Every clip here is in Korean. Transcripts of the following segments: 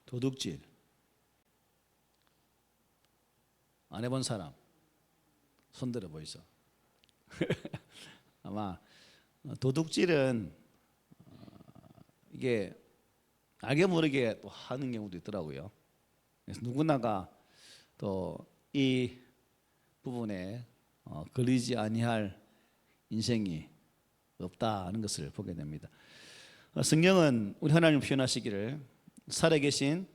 도둑질 안 해본 사람 손들어 보이소. 아마 도둑질은 이게 알게 모르게 또 하는 경우도 있더라고요. 그래서 누구나가 또 이 부분에 걸리지 아니할 인생이 없다는 것을 보게 됩니다. 성경은 우리 하나님 표현하시기를 살아계신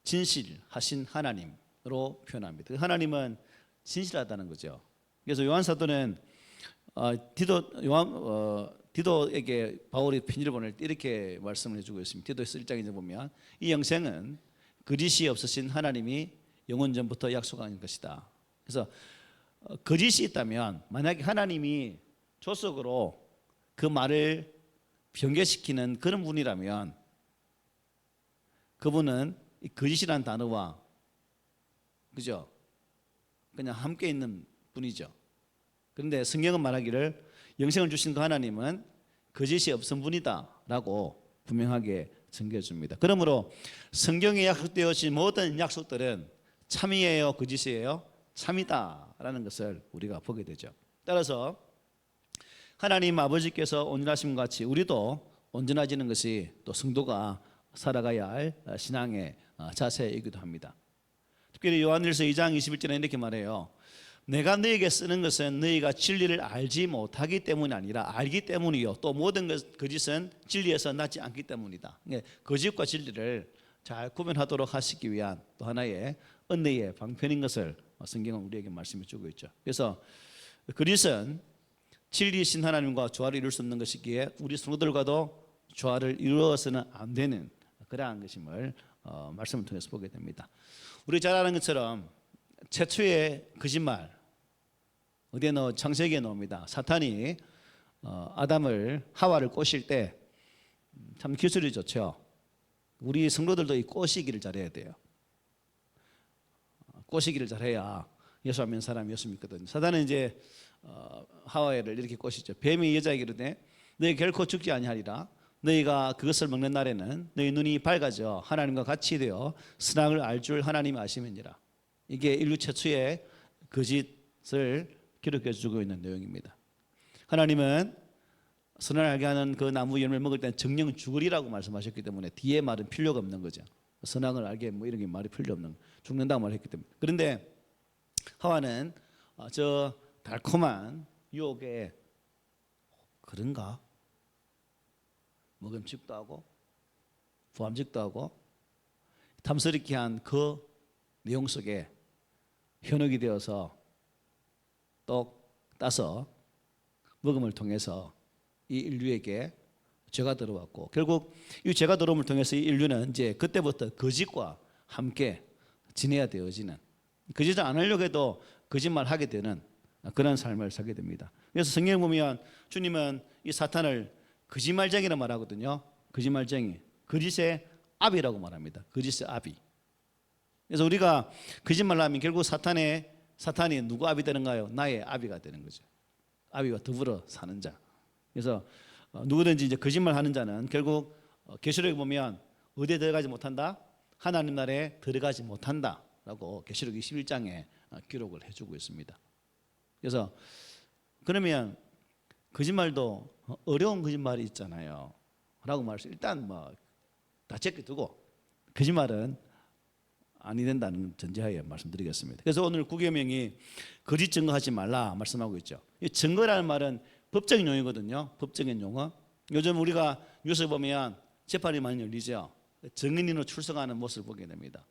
진실하신 하나님으로 표현합니다. 하나님은 진실하다는 거죠. 그래서 요한 사도는 디도에게 바울이 편지를 보낼 때 이렇게 말씀을 해주고 있습니다. 디도서 1장에 보면 이 영생은 거짓이 없으신 하나님이 영원 전부터 약속한 것이다. 그래서 거짓이 있다면 만약에 하나님이 조석으로 그 말을 변개시키는 그런 분이라면 그분은 이 거짓이라는 단어와 그죠? 그냥 함께 있는 분이죠. 그런데 성경은 말하기를 영생을 주신 그 하나님은 거짓이 없은 분이다라고 분명하게 증거해 줍니다. 그러므로 성경에 약속되어진 모든 약속들은 참이에요, 거짓이에요? 참이다라는 것을 우리가 보게 되죠. 따라서 하나님 아버지께서 온전하신 것 같이 우리도 온전해지는 것이 또 성도가 살아가야 할 신앙의 자세이기도 합니다. 특별히 요한일서 2장 21절에 이렇게 말해요. 내가 너에게 쓰는 것은 너희가 진리를 알지 못하기 때문이 아니라 알기 때문이요. 또 모든 거짓은 진리에서 나지 않기 때문이다. 거짓과 진리를 잘 구분하도록 하시기 위한 또 하나의 은혜의 방편인 것을 성경은 우리에게 말씀해 주고 있죠. 그래서 거짓은 진리이신 하나님과 조화를 이룰 수 없는 것이기에 우리 성도들과도 조화를 이루어서는 안 되는 그러한 것임을 말씀을 통해서 보게 됩니다. 우리 잘 아는 것처럼 최초의 거짓말 어디에 넣어? 창세기에 나옵니다. 사탄이 아담을 하와를 꼬실 때 참 기술이 좋죠. 우리 성도들도 이 꼬시기를 잘해야 돼요. 꼬시기를 잘해야 예수 안 믿는 사람이 예수 믿거든요. 사단은 이제 하와를 이렇게 꼬시죠. 뱀이 여자에게 이르되 너희 결코 죽지 아니하리라. 너희가 그것을 먹는 날에는 너희 눈이 밝아져 하나님과 같이 되어 선악을 알 줄 하나님이 아시느니라. 이게 인류 최초의 거짓을 기록해 주고 있는 내용입니다. 하나님은 선을 알게 하는 그 나무 열매를 먹을 때는 정령 죽으리라고 말씀하셨기 때문에 뒤에 말은 필요가 없는 거죠. 선악을 알게 뭐 이런 게 말이 필요 없는 죽는다고 말했기 때문에. 그런데 하와는 저 달콤한 유혹에 그런가? 먹음직도 하고 부함직도 하고 탐스럽게 한 그 내용 속에 현혹이 되어서 똑 따서 먹음을 통해서 이 인류에게 죄가 들어왔고 결국 이 죄가 들어옴을 통해서 이 인류는 이제 그때부터 거짓과 함께 지내야 되어지는 거짓을 안 하려고 해도 거짓말 하게 되는 그런 삶을 살게 됩니다. 그래서 성경 보면 주님은 이 사탄을 거짓말쟁이라 말하거든요. 거짓말쟁이, 거짓의 아비라고 말합니다. 거짓의 아비. 그래서 우리가 거짓말하면 결국 사탄이 누구 아비 되는가요? 나의 아비가 되는 거죠. 아비와 더불어 사는 자. 그래서 누구든지 이제 거짓말하는 자는 결국 계시록에 보면 어디에 들어가지 못한다? 하나님 나라에 들어가지 못한다라고 계시록 21장에 기록을 해주고 있습니다. 그래서 그러면 거짓말도 어려운 거짓말이 있잖아요. 라고 말해서 일단 다 제껴두고 거짓말은 아니 된다는 전제하에 말씀드리겠습니다. 그래서 오늘 구계명이 거짓 증거하지 말라 말씀하고 있죠. 이 증거라는 말은 법적인 용어거든요. 법적인 용어. 요즘 우리가 뉴스 보면 재판이 많이 열리죠. 증인으로 출석하는 모습을 보게 됩니다.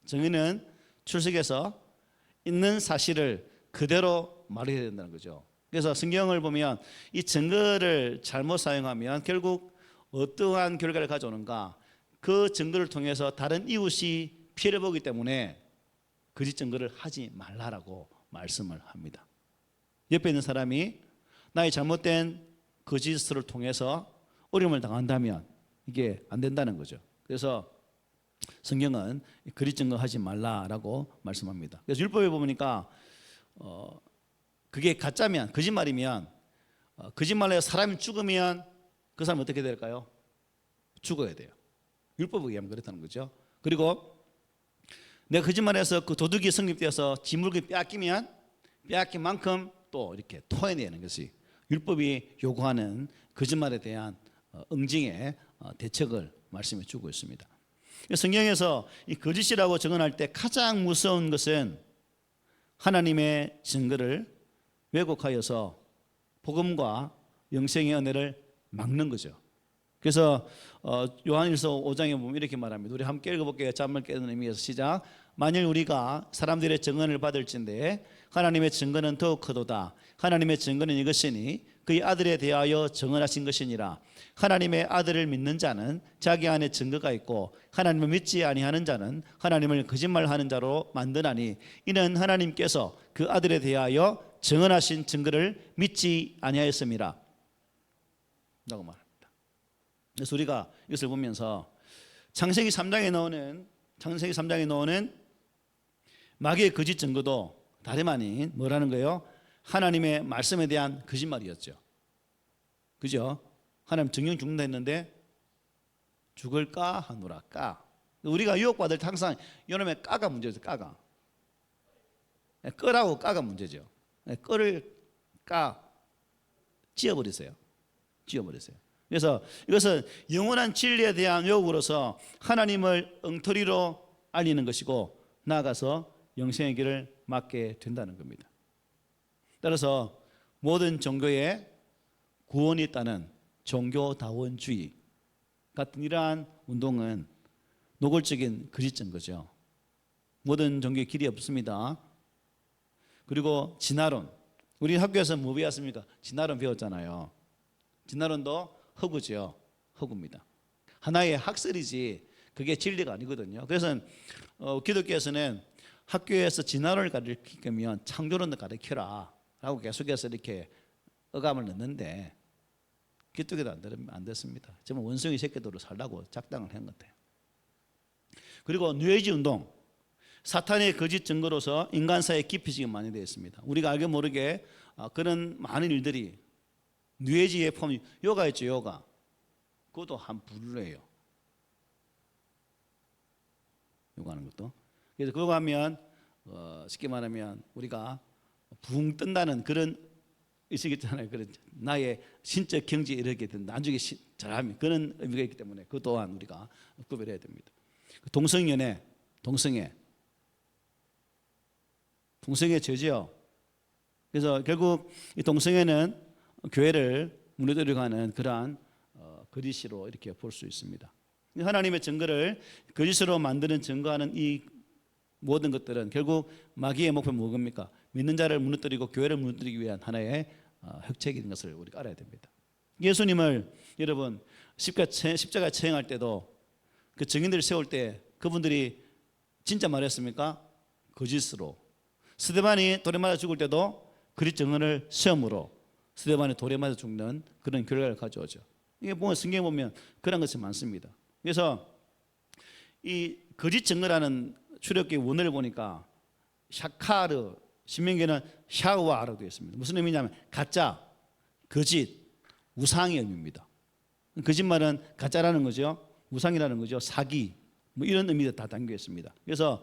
증인은 출석해서 있는 사실을 그대로 말해야 된다는 거죠. 그래서 성경을 보면 이 증거를 잘못 사용하면 결국 어떠한 결과를 가져오는가? 그 증거를 통해서 다른 이웃이 피해를 보기 때문에 거짓 증거를 하지 말라라고 말씀을 합니다. 옆에 있는 사람이 나의 잘못된 거짓을 통해서 어려움을 당한다면 이게 안 된다는 거죠. 그래서 성경은 거짓 증거하지 말라라고 말씀합니다. 그래서 율법에 보니까 그게 가짜면 거짓말이면 거짓말로 사람이 죽으면 그 사람 어떻게 될까요? 죽어야 돼요. 율법에 의하면 그렇다는 거죠. 그리고 내가 거짓말해서 그 도둑이 성립되어서 지 물건이 빼앗기면 빼앗긴 만큼 또 이렇게 토해내는 것이 율법이 요구하는 거짓말에 대한 응징의 대책을 말씀해 주고 있습니다. 성경에서 이 거짓이라고 정언할 때 가장 무서운 것은 하나님의 증거를 왜곡하여서 복음과 영생의 은혜를 막는 거죠. 그래서 요한일서 5장에 보면 이렇게 말합니다. 우리 함께 읽어볼게요. 잠을 깨는 의미에서 시작. 만일 우리가 사람들의 증언을 받을진대 하나님의 증거는 더욱 크도다. 하나님의 증거는 이것이니 그의 아들에 대하여 증언하신 것이니라. 하나님의 아들을 믿는 자는 자기 안에 증거가 있고 하나님을 믿지 아니하는 자는 하나님을 거짓말하는 자로 만드나니 이는 하나님께서 그 아들에 대하여 증언하신 증거를 믿지 아니하였음이라 라고 말합니다. 그래서 우리가 이것을 보면서 창세기 3장에 나오는 마귀의 거짓 증거도 다름 아닌 뭐라는 거예요? 하나님의 말씀에 대한 거짓말이었죠. 그죠? 하나님 정령 죽는다 했는데 죽을까 하노라. 까. 우리가 유혹받을 때 항상 이놈의 까가 문제죠. 까가. 끄라고 까가 문제죠. 끄를 까 지어버리세요. 그래서 이것은 영원한 진리에 대한 유혹으로서 하나님을 엉터리로 알리는 것이고 나아가서 영생의 길을 막게 된다는 겁니다. 따라서 모든 종교에 구원이 있다는 종교다원주의 같은 이러한 운동은 노골적인 거짓 증거죠. 모든 종교에 길이 없습니다. 그리고 진화론, 우리 학교에서 뭐 배웠습니까? 진화론 배웠잖아요. 진화론도 허구죠. 허구입니다. 하나의 학설이지 그게 진리가 아니거든요. 그래서 기독교에서는 학교에서 진화론을 가르치면 창조론도 가르쳐라 라고 계속해서 이렇게 어감을 넣는데 기독교도 안 됐습니다. 정말 원숭이 새끼들로 살라고 작당을 한 것 같아요. 그리고 뉴에이지 운동, 사탄의 거짓 증거로서 인간사에 깊이 지금 많이 되어 있습니다. 우리가 알게 모르게 그런 많은 일들이 뉴에이지의 폼, 요가 있죠. 요가. 그것도 한 부류예요. 요가하는 것도. 그래서 그거 하면 쉽게 말하면 우리가 붕 뜬다는 그런 의식이 있잖아요. 그런 나의 신적 경지에 이르게 된다. 나중에 잘하면 그런 의미가 있기 때문에 그것 또한 우리가 구별해야 됩니다. 동성연애, 동성애 죄죠. 그래서 결국 이 동성애는 교회를 무너뜨리고 하는 그러한 거짓으로 이렇게 볼 수 있습니다. 하나님의 증거를 거짓으로 만드는 증거하는 이 모든 것들은 결국 마귀의 목표는 뭐입니까? 믿는 자를 무너뜨리고 교회를 무너뜨리기 위한 하나의 획책인 것을 우리가 알아야 됩니다. 예수님을 여러분 십자가에 처형할 때도 그 증인들을 세울 때 그분들이 진짜 말했습니까? 거짓으로. 스데반이 돌에 맞아 죽을 때도 거짓 증언을 시험으로 스데반이 돌에 맞아 죽는 그런 결과를 가져오죠. 이게 보면 성경에 보면 그런 것이 많습니다. 그래서 이 거짓 증거라는 출애굽기 원어를 보니까 샤카르, 신명기는 샤우아라고 되어 있습니다. 무슨 의미냐면 가짜, 거짓, 우상의 의미입니다. 거짓말은 가짜라는 거죠. 우상이라는 거죠. 사기, 뭐 이런 의미가 다 담겨 있습니다. 그래서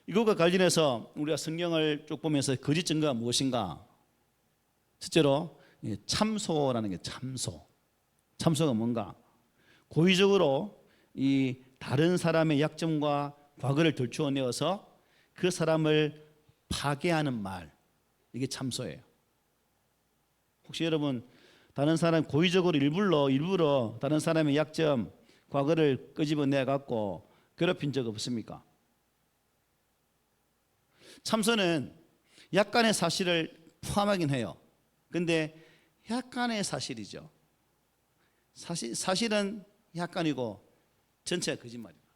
이것과 관련해서 우리가 성경을 쭉 보면서 거짓 증거가 무엇인가? 실제로 참소라는 게 참소가 뭔가? 고의적으로 이 다른 사람의 약점과 과거를 들추어내어서 그 사람을 파괴하는 말, 이게 참소예요. 혹시 여러분 다른 사람 고의적으로 일부러 다른 사람의 약점, 과거를 끄집어내 갖고 괴롭힌 적 없습니까? 참소는 약간의 사실을 포함하긴 해요. 근데 약간의 사실이죠. 사실은 약간이고 전체가 거짓말입니다.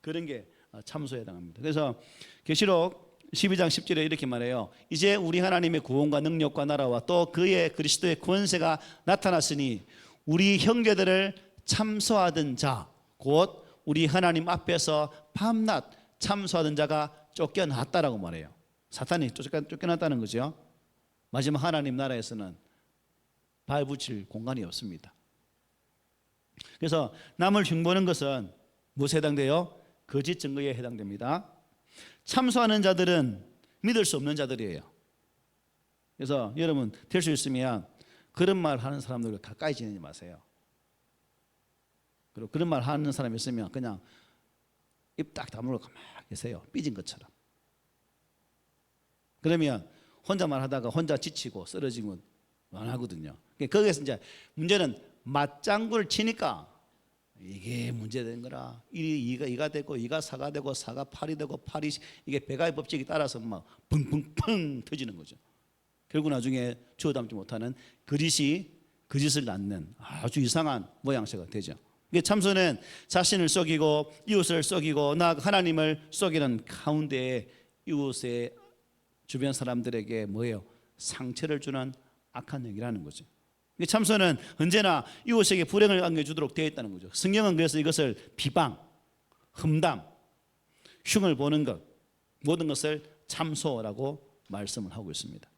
그런 게 참소에 해당합니다. 그래서 계시록 12장 10절에 이렇게 말해요. 이제 우리 하나님의 구원과 능력과 나라와 또 그의 그리스도의 권세가 나타났으니 우리 형제들을 참소하던 자, 곧 우리 하나님 앞에서 밤낮 참소하던 자가 쫓겨났다라고 말해요. 사탄이 쫓겨났다는 거죠. 마지막 하나님 나라에서는 발 붙일 공간이 없습니다. 그래서 남을 흉보는 것은 무엇에 해당돼요? 거짓 증거에 해당됩니다. 참소하는 자들은 믿을 수 없는 자들이에요. 그래서 여러분 될 수 있으면 그런 말 하는 사람들과 가까이 지내지 마세요. 그리고 그런 말 하는 사람이 있으면 그냥 입 딱 다물고 가만히 계세요. 삐진 것처럼. 그러면 혼자 말하다가 혼자 지치고 쓰러지면 안 하거든요. 거기에서 이제 문제는 맞장구를 치니까 이게 문제된 거라. 이가 되고 이가 사가 되고 사가 팔이 되고 팔이 이게 배가의 법칙에 따라서 막 펑펑펑 터지는 거죠. 결국 나중에 주워 담지 못하는 거짓을 낳는 아주 이상한 모양새가 되죠. 참소는 자신을 속이고 이웃을 속이고 나아가 하나님을 속이는 가운데에 이웃의 주변 사람들에게 뭐예요? 상처를 주는 악한 행위라는 거죠. 참소는 언제나 이웃에게 불행을 안겨주도록 되어 있다는 거죠. 성경은 그래서 이것을 비방, 험담, 흉을 보는 것, 모든 것을 참소라고 말씀을 하고 있습니다.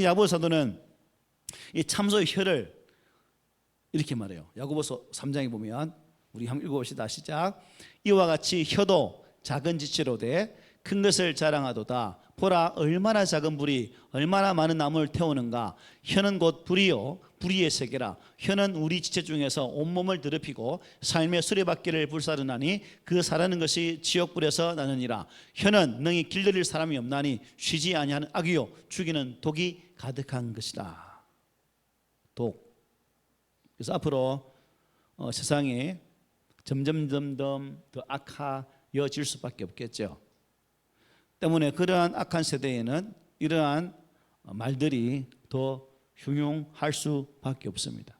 야고보 사도는 이 참소의 혀를 이렇게 말해요. 야고보서 3장에 보면 우리 한번 읽어봅시다. 시작. 이와 같이 혀도 작은 지체로 돼 큰 것을 자랑하도다. 보라 얼마나 작은 불이 얼마나 많은 나무를 태우는가. 혀는 곧 불이요 불의의 세계라. 혀는 우리 지체 중에서 온몸을 더럽히고 삶의 수레바퀴를 불사르나니 그 사르는 것이 지옥불에서 나느니라. 혀는 능히 길들일 사람이 없나니 쉬지 아니하는 악이요 죽이는 독이 가득한 것이라. 독. 그래서 앞으로 세상이 점점 더 악화여질 수밖에 없겠죠. 때문에 그러한 악한 세대에는 이러한 말들이 더 흉용할 수밖에 없습니다.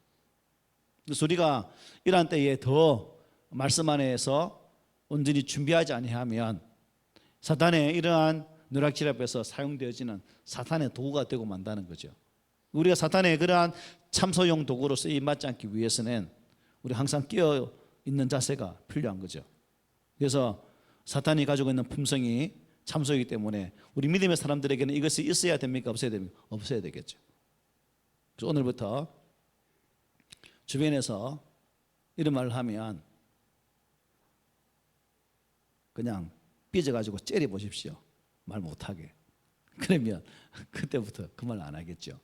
그래서 우리가 이러한 때에 더 말씀 안에서 온전히 준비하지 아니하면 사탄의 이러한 누락질 앞에서 사용되어지는 사탄의 도구가 되고 만다는 거죠. 우리가 사탄의 그러한 참소용 도구로 쓰임받지 않기 위해서는 우리 항상 깨어 있는 자세가 필요한 거죠. 그래서 사탄이 가지고 있는 품성이 참소이기 때문에 우리 믿음의 사람들에게는 이것이 있어야 됩니까? 없어야 됩니까? 없어야 되겠죠. 그래서 오늘부터 주변에서 이런 말을 하면 그냥 삐져가지고 째려보십시오. 말 못하게. 그러면 그때부터 그 말 안 하겠죠.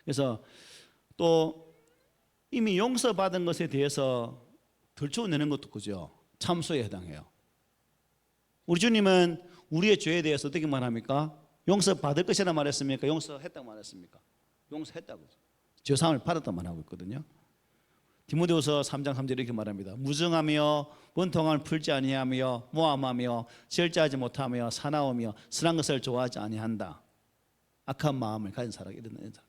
그래서 또 이미 용서받은 것에 대해서 덜쳐내는 것도 그죠. 참소에 해당해요. 우리 주님은 우리의 죄에 대해서 어떻게 말합니까? 용서받을 것이라 말했습니까? 용서했다고 말했습니까? 용서했다고. 죄사함을 받았다고 말하고 있거든요. 디모데후서 3장 3절에 이렇게 말합니다. 무정하며 원통함을 풀지 아니하며 모함하며 절제하지 못하며 사나우며 선한 것을 좋아하지 아니한다. 악한 마음을 가진 사람이 이런 사람.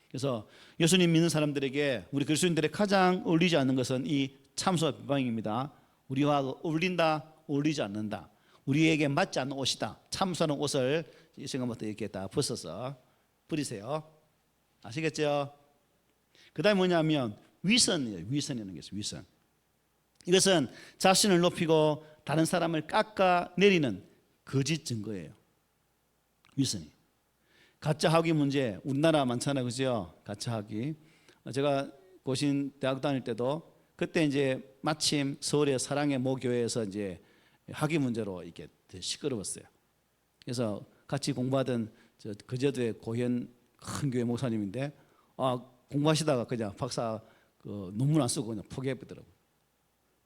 그래서 예수님 믿는 사람들에게 우리 그리스도인들의 가장 어울리지 않는 것은 이 참소와 비방입니다. 우리와 어울린다, 어울리지 않는다. 우리에게 맞지 않는 옷이다. 참소하는 옷을 이 시간부터 이렇게 다 벗어서 버리세요. 아시겠죠? 그 다음에 뭐냐면 위선이에요. 위선이라는 게 있어요. 위선. 이것은 자신을 높이고 다른 사람을 깎아내리는 거짓 증거예요. 위선이. 가짜 학위 문제 우리나라 많잖아요. 그죠? 가짜 학위. 제가 고신 대학 다닐 때도 그때 이제 마침 서울의 사랑의 모교회에서 이제 학위 문제로 이렇게 시끄러웠어요. 그래서 같이 공부하던 거제도의 고현 큰 교회 목사님인데 공부하시다가 그냥 박사 논문 안 쓰고 그냥 포기해버리더라고요.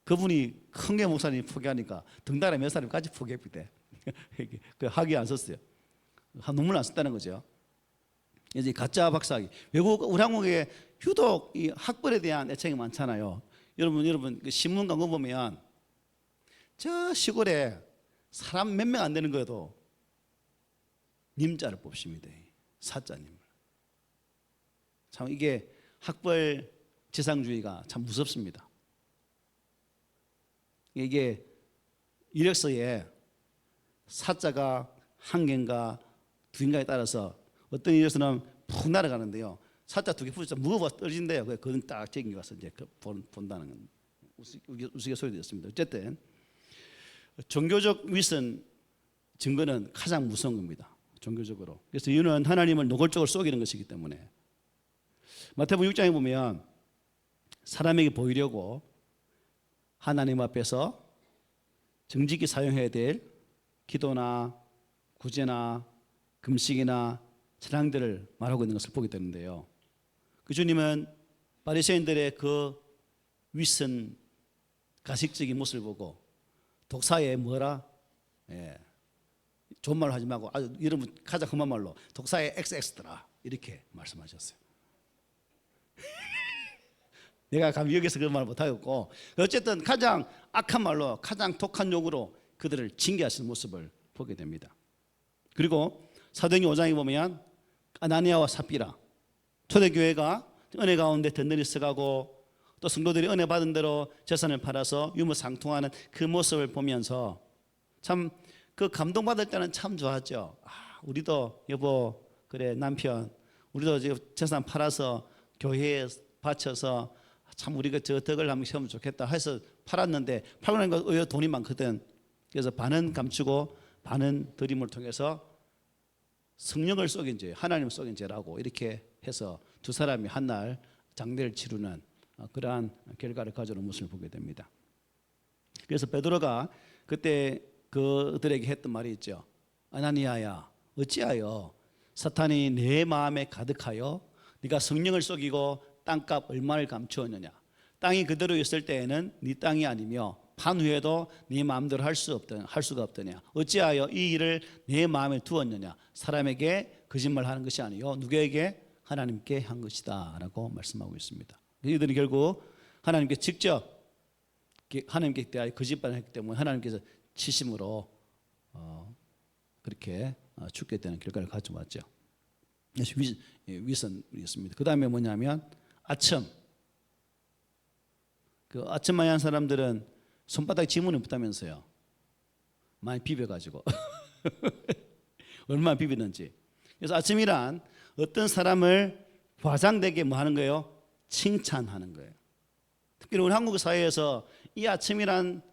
그분이 큰 교회 목사님이 포기하니까 등단에 몇 사람까지 포기해버리대. 그 학위 안 썼어요. 논문 안 썼다는 거죠. 이제 가짜 박사학위. 외국 우리 한국에 유독 이 학벌에 대한 애착이 많잖아요. 여러분 그 신문 광고 보면 저 시골에 사람 몇 명 안 되는 거에도 님자를 뽑습니다. 사자님을. 참 이게 학벌 지상주의가 참 무섭습니다. 이게 이력서에 사자가 한 개인가 두 개인가에 따라서 어떤 이력서는 푹 날아가는데요. 사자 두 개 붙여서 무거워서 떨어진대요. 그건 딱 챙겨가서 이제 본다는 건 우스갯소리 됐습니다. 어쨌든 종교적 위선 증거는 가장 무서운 겁니다. 종교적으로. 그래서 이유는 하나님을 노골적으로 속이는 것이기 때문에. 마태복음 6장에 보면 사람에게 보이려고 하나님 앞에서 정직히 사용해야 될 기도나 구제나 금식이나 찬양들을 말하고 있는 것을 보게 되는데요. 그 주님은 바리새인들의 그 윗선 가식적인 모습을 보고 독사에 뭐라? 좋은 말로 하지 말고 아주 여러분 가장 험한 말로 독사의 XX더라 이렇게 말씀하셨어요. 내가 감히 여기서 그런 말 못하겠고 어쨌든 가장 악한 말로 가장 독한 욕으로 그들을 징계하시는 모습을 보게 됩니다. 그리고 사도행전 5장에 보면 아나니아와 삽비라 초대교회가 은혜 가운데 든든히 서가고 또 성도들이 은혜 받은 대로 재산을 팔아서 유무상통하는 그 모습을 보면서 참 그 감동받을 때는 참 좋았죠. 우리도 여보 그래 남편 우리도 재산 팔아서 교회에 바쳐서 참 우리가 저 덕을 한번 세우면 좋겠다 해서 팔았는데 팔고 나니까 의외로 돈이 많거든. 그래서 반은 감추고 반은 드림을 통해서 성령을 쏘긴 죄, 하나님을 쏘긴 죄라고 이렇게 해서 두 사람이 한날 장례를 치르는 그러한 결과를 가져오는 모습을 보게 됩니다. 그래서 베드로가 그때 그들에게 했던 말이 있죠. 아나니아야 어찌하여 사탄이 내 마음에 가득하여 네가 성령을 속이고 땅값 얼마를 감추었느냐. 땅이 그대로 있을 때에는 네 땅이 아니며 판 후에도 네 마음대로 할 수가 없더냐. 어찌하여 이 일을 내 마음에 두었느냐. 사람에게 거짓말하는 것이 아니요 누구에게? 하나님께 한 것이다 라고 말씀하고 있습니다. 이들은 결국 하나님께 직접 하나님께 대하여 거짓말을 했기 때문에 하나님께서 치심으로 그렇게 죽게 되는 결과를 가져왔죠. 위선이었습니다. 그 다음에 뭐냐면 아첨. 그 아첨 많이 한 사람들은 손바닥에 지문이 없다면서요. 많이 비벼가지고 얼마나 비비는지. 그래서 아첨이란 어떤 사람을 과장되게 뭐 하는 거예요? 칭찬하는 거예요. 특히 우리 한국 사회에서 이 아첨이란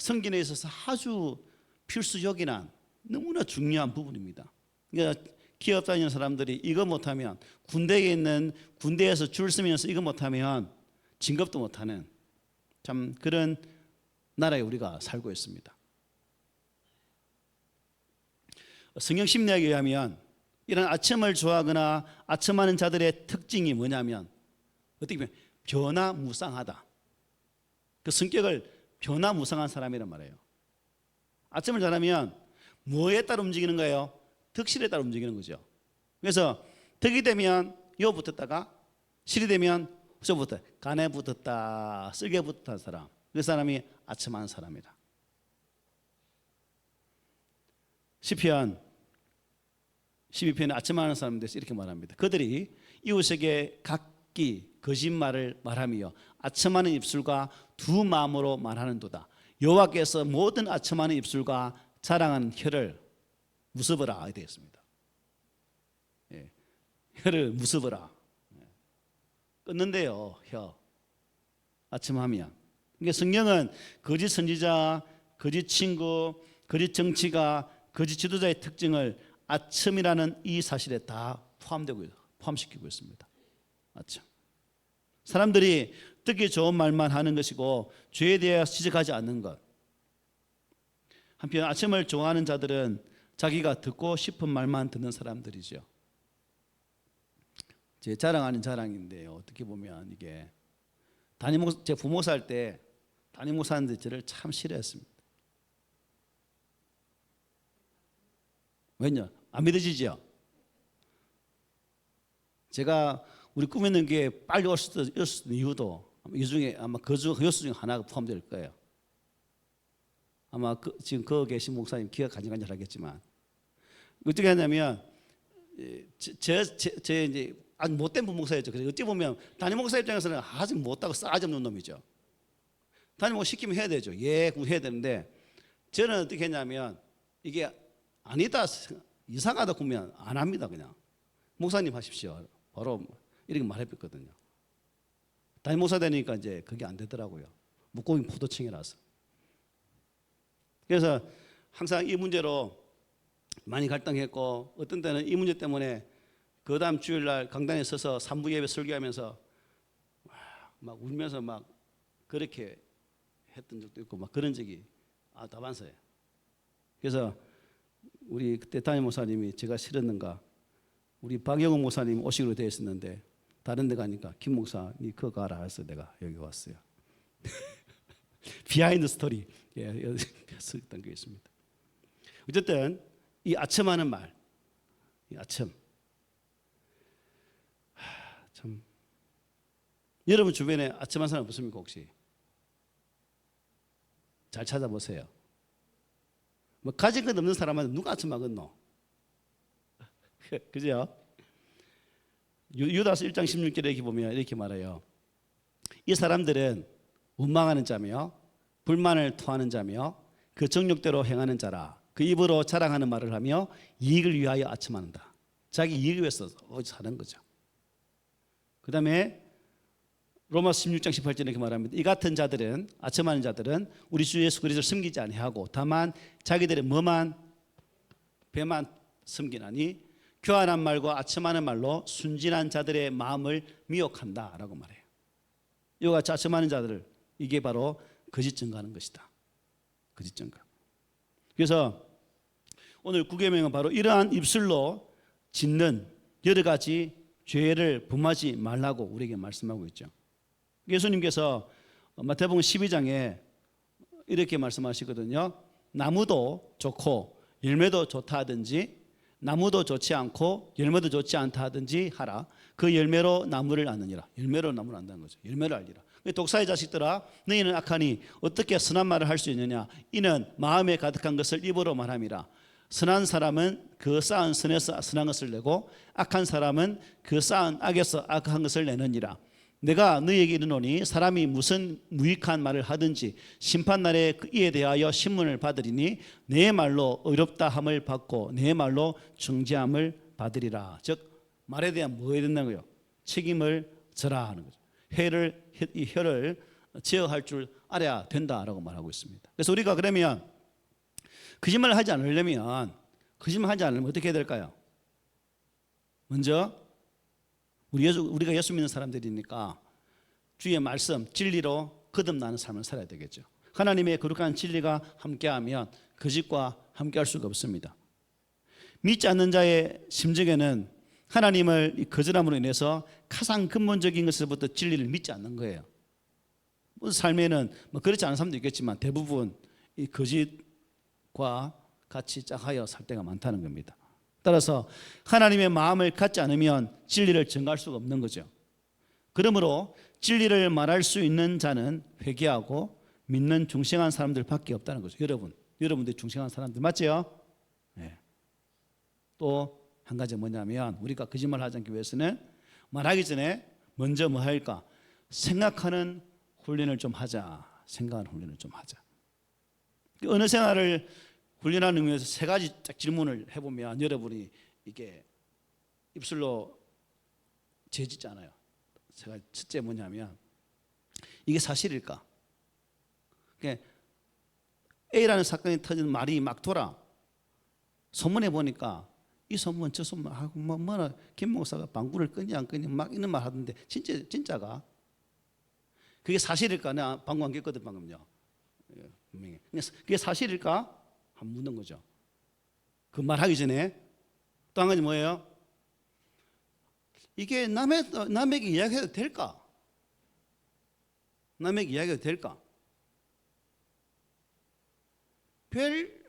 성경에 있어서 아주 필수적이나 너무나 중요한 부분입니다. 그러니까 기업 다니는 사람들이 이거 못하면 군대에서 줄 서면서 이거 못하면 진급도 못하는 참 그런 나라에 우리가 살고 있습니다. 성경 심리학에 의하면 이런 아첨을 좋아하거나 아첨하는 자들의 특징이 뭐냐면 어떻게 보면 변화무쌍하다. 그 성격을 변화무쌍한 사람이란 말이에요. 아첨을 잘하면 뭐에 따라 움직이는 거예요? 덕실에 따라 움직이는 거죠. 그래서 덕이 되면 요 붙었다가 실이 되면 저 붙어 간에 붙었다 쓸개 붙었다 사람 그 사람이 아첨하는 사람이다. 시편 12편에 아첨하는 사람에 대해서 이렇게 말합니다. 그들이 이웃에게 각기 거짓말을 말하며 아첨하는 입술과 두 마음으로 말하는도다. 여호와께서 모든 아첨하는 입술과 자랑하는 혀를 무습으라 되어 있습니다. 혀를 무습으라. 끊는데요. 혀. 아첨하면. 그러니까 성경은 거짓 선지자, 거짓 친구, 거짓 정치가, 거짓 지도자의 특징을 아첨이라는 이 사실에 다 포함시키고 있습니다. 아첨. 사람들이 듣기 좋은 말만 하는 것이고 죄에 대해 지적하지 않는 것. 한편 아첨을 좋아하는 자들은 자기가 듣고 싶은 말만 듣는 사람들이죠. 제 자랑하는 자랑인데요. 어떻게 보면 이게 제 부모사 할 때 담임 목사님들이 저를 참 싫어했습니다. 왜냐? 안 믿어지죠? 제가 우리 꾸미는 게 빨리 올 수 있는 이유도 이 중에 아마 요소 중에 하나가 포함될 거예요. 아마 지금 거기 계신 목사님 기억 간질간질하겠지만 어떻게 하냐면 제 이제 아주 못된 부목사였죠. 그래서 어찌 보면 담임 목사 입장에서는 아주 못하고 싸가지 없는 놈이죠. 담임 목사 시키면 해야 되죠. 예, 그럼 해야 되는데 저는 어떻게 했냐면 이게 아니다 이상하다 그러면 안 합니다. 그냥 목사님 하십시오. 바로 이렇게 말해봤거든요. 담임 목사 되니까 이제 그게 안 되더라고요. 묵고기 포도청이라서. 그래서 항상 이 문제로 많이 갈등했고 어떤 때는 이 문제 때문에 그 다음 주일날 강단에 서서 3부 예배 설교하면서 막 울면서 막 그렇게 했던 적도 있고 막 그런 적이 다반사예요. 그래서 우리 그때 담임 목사님이 제가 싫었는가 우리 박영호 목사님 오시기로 되어 있었는데 다른 데 가니까 김 목사 니 그거 가라 해서 내가 여기 왔어요. 비하인드 스토리 했었던 게 있습니다. 어쨌든 이 아첨하는 말, 이 아첨 참 여러분 주변에 아첨한 사람 없습니까 혹시? 잘 찾아보세요. 뭐 가진 것 없는 사람한테 누가 아첨하겠노? 그죠? 유다서 1장 16절에 이렇게 보면 이렇게 말해요. 이 사람들은 원망하는 자며 불만을 토하는 자며 그 정욕대로 행하는 자라. 그 입으로 자랑하는 말을 하며 이익을 위하여 아첨한다. 자기 이익을 위해서 사는 거죠. 그 다음에 로마서 16장 18절에 이렇게 말합니다. 이 같은 자들은 아첨하는 자들은 우리 주 예수 그리스도를 섬기지 아니하고 다만 자기들의 뭐만 배만 섬기나니 교활한 말과 아첨하는 말로 순진한 자들의 마음을 미혹한다라고 말해요. 이와 같이 아첨하는 자들을 이게 바로 거짓 증거하는 것이다. 거짓 증거. 그래서 오늘 구계명은 바로 이러한 입술로 짓는 여러 가지 죄를 범하지 말라고 우리에게 말씀하고 있죠. 예수님께서 마태복음 12장에 이렇게 말씀하시거든요. 나무도 좋고 열매도 좋다 하든지 나무도 좋지 않고 열매도 좋지 않다 하든지 하라. 그 열매로 나무를 아느니라. 열매로 나무를 안다는 거죠. 열매를 알리라. 독사의 자식들아 너희는 악하니 어떻게 선한 말을 할 수 있느냐. 이는 마음에 가득한 것을 입으로 말함이라. 선한 사람은 그 쌓은 선에서 선한 것을 내고 악한 사람은 그 쌓은 악에서 악한 것을 내느니라. 내가 너희에게 이르노니 사람이 무슨 무익한 말을 하든지 심판날에 이에 대하여 신문을 받으리니 내 말로 의롭다 함을 받고 내 말로 중지함을 받으리라. 즉 말에 대한 뭐에 된다고요? 책임을 져라 하는 거죠. 이 혀를 제어할 줄 알아야 된다라고 말하고 있습니다. 그래서 우리가 그러면 거짓말을 하지 않으려면 어떻게 해야 될까요? 먼저 우리가 예수 믿는 사람들이니까 주의 말씀, 진리로 거듭나는 삶을 살아야 되겠죠. 하나님의 거룩한 진리가 함께하면 거짓과 함께할 수가 없습니다. 믿지 않는 자의 심정에는 하나님을 이 거짓함으로 인해서 가장 근본적인 것부터 진리를 믿지 않는 거예요. 삶에는 뭐 그렇지 않은 사람도 있겠지만 대부분 이 거짓과 같이 짝하여 살 때가 많다는 겁니다. 따라서 하나님의 마음을 갖지 않으면 진리를 증거할 수가 없는 거죠. 그러므로 진리를 말할 수 있는 자는 회개하고 믿는 중생한 사람들밖에 없다는 거죠. 여러분들 중생한 사람들 맞죠? 네. 또 한 가지 뭐냐면 우리가 거짓말 하지 않기 위해서는 말하기 전에 먼저 뭐 할까? 생각하는 훈련을 좀 하자. 생각하는 훈련을 좀 하자. 어느 생활을 훈련하는 의미에서 세 가지 딱 질문을 해보면 여러분이 이게 입술로 죄짓잖아요. 제가 첫째 뭐냐면 이게 사실일까? 그러니까 A라는 사건이 터진 말이 막 돌아. 소문에 보니까 이 소문 저 소문 하고 뭐나 김 목사가 방구를 끄니 안 끄니 막 이런 말 하던데 진짜가 그게 사실일까? 내가 방구 안 꼈거든 방금요. 분명히. 그게 사실일까? 한 묻는 거죠. 그 말하기 전에 또 한 가지 뭐예요? 이게 남에게 이야기해도 될까? 남에게 이야기해도 될까? 별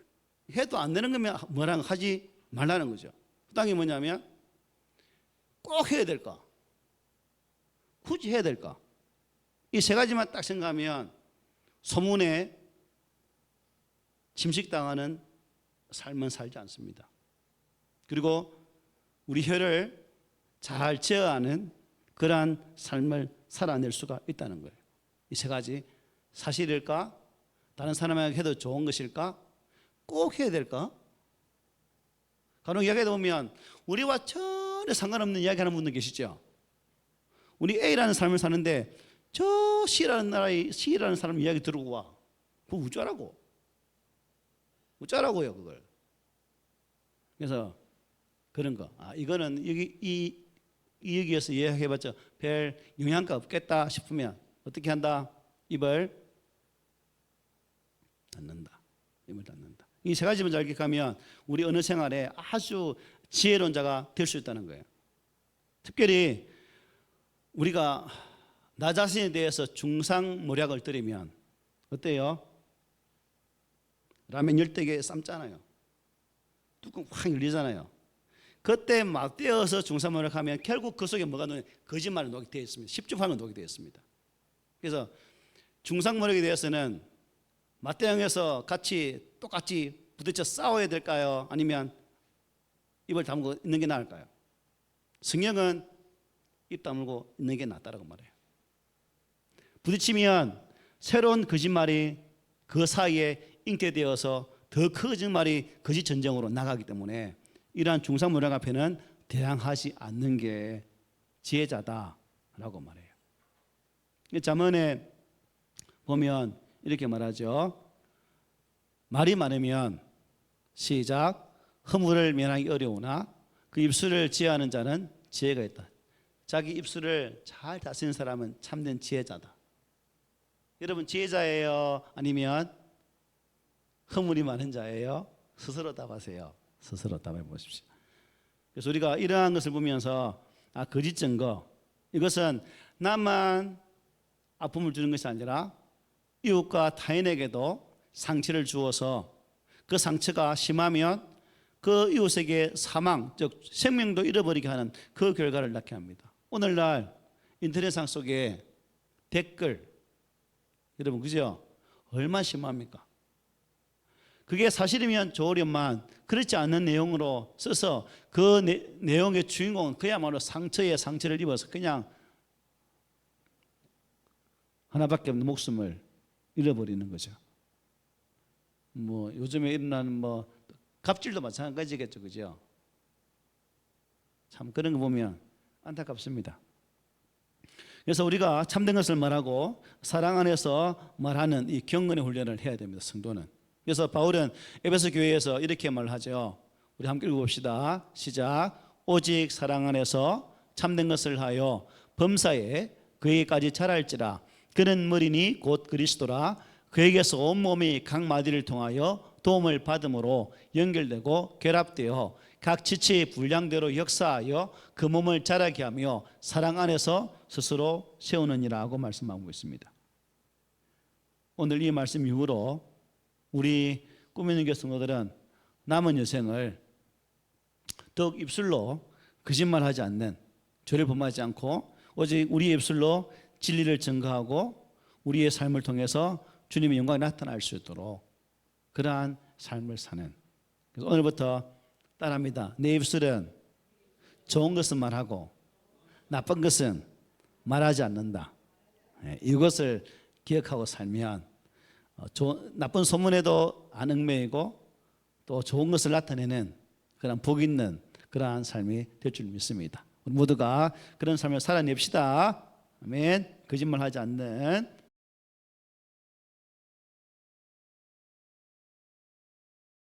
해도 안 되는 거면 뭐랑 하지 말라는 거죠. 그 다음에 뭐냐면 꼭 해야 될까? 굳이 해야 될까? 이 세 가지만 딱 생각하면 소문에 침식당하는 삶은 살지 않습니다. 그리고 우리 혀를 잘 제어하는 그러한 삶을 살아낼 수가 있다는 거예요. 이 세 가지 사실일까? 다른 사람에게 해도 좋은 것일까? 꼭 해야 될까? 간혹 이야기하다 보면 우리와 전혀 상관없는 이야기하는 분들 계시죠? 우리 A라는 삶을 사는데 저 C라는 사람 이야기 들고 와. 그거 어쩌라고요 그걸. 그래서 그런 거. 이거는 여기에서 이야기해봤자 별 영향가 없겠다 싶으면 어떻게 한다? 입을 임을 닫는다. 이 세 가지만 잘 기억하면 우리 언어 생활에 아주 지혜로운 자가 될 수 있다는 거예요. 특별히 우리가 나 자신에 대해서 중상모략을 들이면 어때요? 라면 열대게 삶잖아요. 뚜껑 확 열리잖아요. 그때 맞대어서 중상모략하면 결국 그 속에 뭐가 거짓말이 녹이 되어 있습니다. 십중하는 녹이 되어 있습니다. 그래서 중상모략에 대해서는 맞대응해서 같이 똑같이 부딪혀 싸워야 될까요? 아니면 입을 다물고 있는 게 나을까요? 성경은 입 다물고 있는 게 낫다라고 말해요. 부딪히면 새로운 거짓말이 그 사이에 잉태되어서 더 큰 거짓말이 거짓 전쟁으로 나가기 때문에 이러한 중상모략 앞에는 대항하지 않는 게 지혜자다라고 말해요. 잠언에 보면 이렇게 말하죠. 말이 많으면 시작 허물을 면하기 어려우나 그 입술을 지혜하는 자는 지혜가 있다. 자기 입술을 잘 다스리는 사람은 참된 지혜자다. 여러분 지혜자예요? 아니면 허물이 많은 자예요? 스스로 답하세요. 스스로 답해 보십시오. 그래서 우리가 이러한 것을 보면서 거짓 증거 이것은 나만 아픔을 주는 것이 아니라 이웃과 타인에게도 상처를 주어서 그 상처가 심하면 그 이웃에게 사망, 즉 생명도 잃어버리게 하는 그 결과를 낳게 합니다. 오늘날 인터넷상 속에 댓글 여러분 그죠? 얼마나 심합니까? 그게 사실이면 좋으련만 그렇지 않은 내용으로 써서 그 내용의 주인공은 그야말로 상처에 상처를 입어서 그냥 하나밖에 없는 목숨을 잃어버리는 거죠. 뭐 요즘에 일어나는 갑질도 마찬가지겠죠, 그죠? 참 그런 거 보면 안타깝습니다. 그래서 우리가 참된 것을 말하고 사랑 안에서 말하는 이 경건의 훈련을 해야 됩니다, 성도는. 그래서 바울은 에베소 교회에서 이렇게 말하죠. 우리 함께 읽어봅시다. 시작. 오직 사랑 안에서 참된 것을 하여 범사에 그에게까지 자랄지라. 그는 머리니 곧 그리스도라. 그에게서 온몸이 각 마디를 통하여 도움을 받음으로 연결되고 결합되어 각 지체의 분량대로 역사하여 그 몸을 자라게 하며 사랑 안에서 스스로 세우느니라고 말씀하고 있습니다. 오늘 이 말씀 이후로 우리 꾸미는 교회 성도들은 남은 여생을 더욱 입술로 거짓말하지 않는, 죄를 범하지 않고 오직 우리의 입술로 진리를 증거하고 우리의 삶을 통해서 주님의 영광이 나타날 수 있도록 그러한 삶을 사는. 그래서 오늘부터 따라합니다. 내 입술은 좋은 것은 말하고 나쁜 것은 말하지 않는다. 이것을 기억하고 살면 나쁜 소문에도 안 얽매이고 또 좋은 것을 나타내는 그런 복 있는 그러한 삶이 될 줄 믿습니다. 우리 모두가 그런 삶을 살아냅시다. 아멘. 거짓말하지 않는